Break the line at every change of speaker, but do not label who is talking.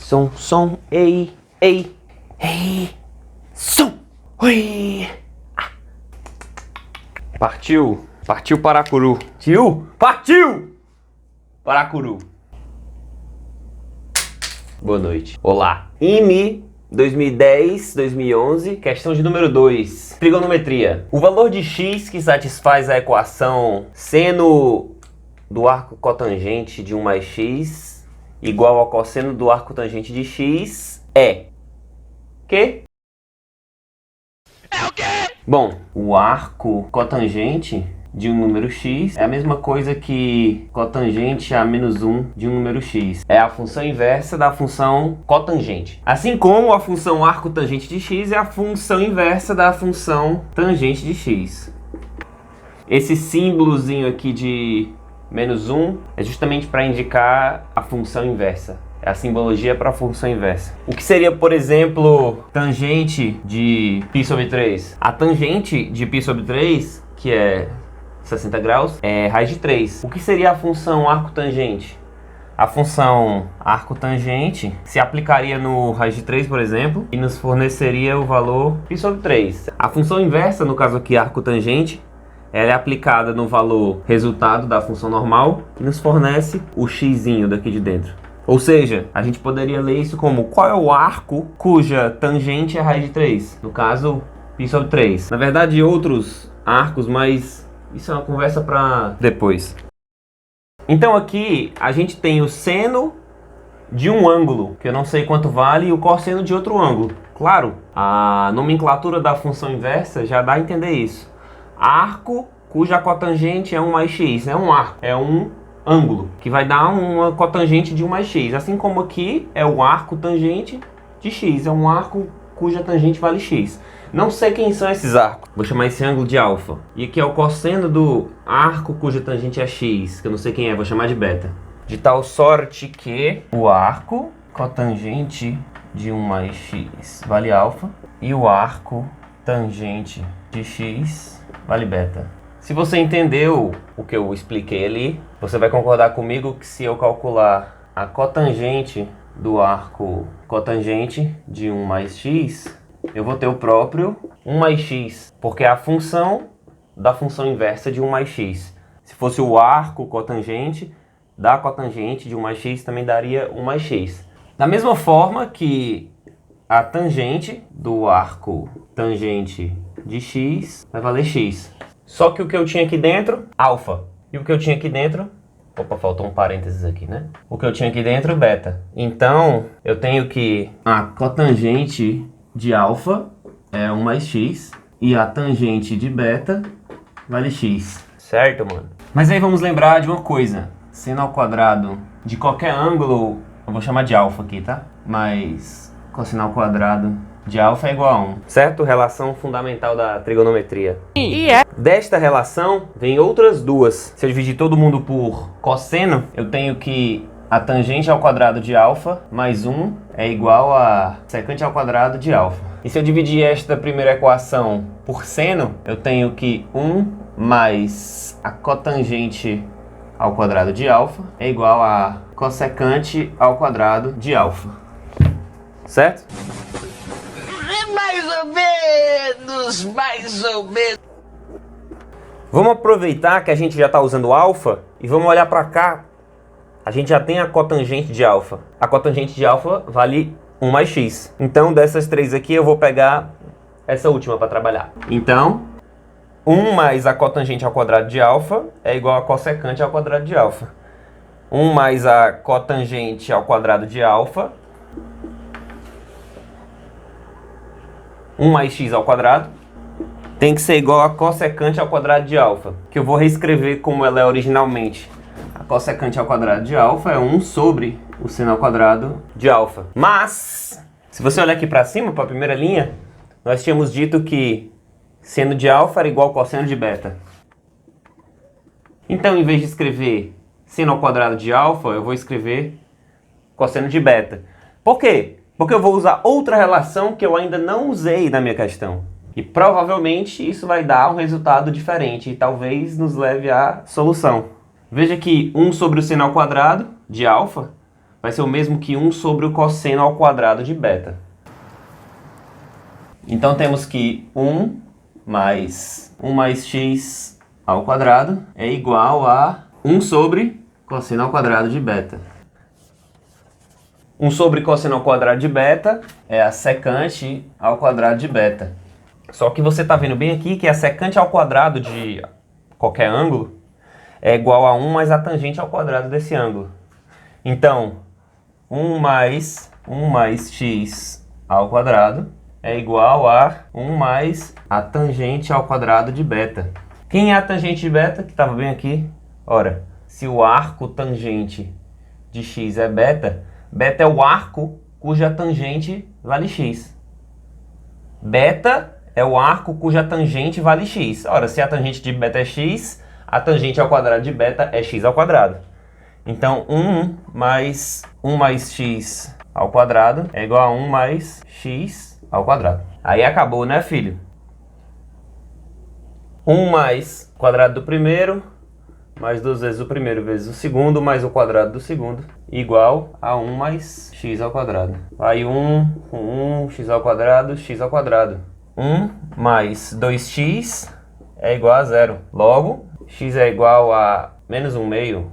som, ei, som, oi. Partiu Paracuru. Partiu Paracuru. Boa noite. Olá. IME 2010, 2011, questão de número 2. Trigonometria. O valor de x que satisfaz a equação seno do arco cotangente de 1 mais x igual ao cosseno do arco tangente de x é... Que? É o quê? Bom, o arco cotangente de um número x é a mesma coisa que cotangente a menos 1 de um número x. É a função inversa da função cotangente. Assim como a função arco tangente de x é a função inversa da função tangente de x. Esse símbolozinho aqui de menos 1 é justamente para indicar a função inversa. É a simbologia para a função inversa. O que seria, por exemplo, tangente de π sobre 3? A tangente de π sobre 3, que é 60 graus, é raiz de 3. O que seria a função arco tangente? A função arco tangente se aplicaria no raiz de 3, por exemplo, e nos forneceria o valor π sobre 3. A função inversa, no caso aqui arco tangente, ela é aplicada no valor resultado da função normal e nos fornece o xzinho daqui de dentro. Ou seja, a gente poderia ler isso como qual é o arco cuja tangente é raiz de 3? No caso, π sobre 3. Na verdade, outros arcos, mas isso é uma conversa para depois. Então aqui a gente tem o seno de um ângulo, que eu não sei quanto vale, e o cosseno de outro ângulo. Claro, a nomenclatura da função inversa já dá a entender isso. Arco cuja cotangente é 1 mais x. É um arco, é um ângulo, que vai dar uma cotangente de 1 mais x. Assim como aqui é o arco tangente de x. É um arco cuja tangente vale x. Não sei quem são esses arcos. Vou chamar esse ângulo de alfa. E aqui é o cosseno do arco cuja tangente é x, que eu não sei quem é, vou chamar de beta. De tal sorte que o arco cotangente de 1 mais x vale alfa e o arco tangente de x vale beta. Se você entendeu o que eu expliquei ali, você vai concordar comigo que se eu calcular a cotangente do arco cotangente de 1 mais x, eu vou ter o próprio 1 mais x, porque é a função da função inversa de 1 mais x. Se fosse o arco cotangente da cotangente de 1 mais x, também daria 1 mais x. Da mesma forma que a tangente do arco tangente de x vai valer x. Só que o que eu tinha aqui dentro, alfa. E o que eu tinha aqui dentro... Opa, faltou um parênteses aqui, né? O que eu tinha aqui dentro, beta. Então, eu tenho que a cotangente de alfa é 1 mais x. E a tangente de beta vale x. Certo, mano? Mas aí vamos lembrar de uma coisa. Seno ao quadrado de qualquer ângulo... Eu vou chamar de alfa aqui, tá? Mas cosseno ao quadrado de alfa é igual a 1. Certo? Relação fundamental da trigonometria. Desta relação, vem outras duas. Se eu dividir todo mundo por cosseno, eu tenho que a tangente ao quadrado de alfa mais 1 é igual a secante ao quadrado de alfa. E se eu dividir esta primeira equação por seno, eu tenho que 1 mais a cotangente ao quadrado de alfa é igual a cossecante ao quadrado de alfa. Certo? Mais ou menos. Vamos aproveitar que a gente já está usando alfa e vamos olhar para cá. A gente já tem a cotangente de alfa. A cotangente de alfa vale 1 mais x. Então, dessas três aqui, eu vou pegar essa última para trabalhar. Então, 1 mais a cotangente ao quadrado de alfa é igual a cossecante ao quadrado de alfa. 1 mais a cotangente ao quadrado de alfa, 1 mais x ao quadrado, tem que ser igual a cossecante ao quadrado de alfa, que eu vou reescrever como ela é originalmente. A cossecante ao quadrado de alfa é 1 sobre o seno ao quadrado de alfa. Mas, se você olhar aqui para cima, para a primeira linha, nós tínhamos dito que seno de alfa era igual ao cosseno de beta. Então, em vez de escrever seno ao quadrado de alfa, eu vou escrever cosseno de beta. Por quê? Porque eu vou usar outra relação que eu ainda não usei na minha questão. E provavelmente isso vai dar um resultado diferente e talvez nos leve à solução. Veja que 1 sobre o seno ao quadrado de alfa vai ser o mesmo que 1 sobre o cosseno ao quadrado de beta. Então temos que 1 mais x ao quadrado é igual a 1 sobre cosseno ao quadrado de beta. 1 sobre cosseno ao quadrado de beta é a secante ao quadrado de beta. Só que você está vendo bem aqui que a secante ao quadrado de qualquer ângulo é igual a 1 mais a tangente ao quadrado desse ângulo. Então, 1 mais x ao quadrado é igual a 1 mais a tangente ao quadrado de beta. Quem é a tangente de beta? Que estava bem aqui. Ora, se o arco tangente de x é beta, beta é o arco cuja tangente vale x. Beta é o arco cuja tangente vale x. Ora, se a tangente de beta é x, a tangente ao quadrado de beta é x ao quadrado. Então, 1 mais x ao quadrado é igual a 1 mais x ao quadrado. Aí acabou, né, filho? 1 mais o quadrado do primeiro, mais 2 vezes o primeiro vezes o segundo, mais o quadrado do segundo, igual a 1 mais x ao quadrado. Aí 1 com 1, x ao quadrado, x ao quadrado. 1 mais 2x é igual a 0. Logo, x é igual a menos 1 meio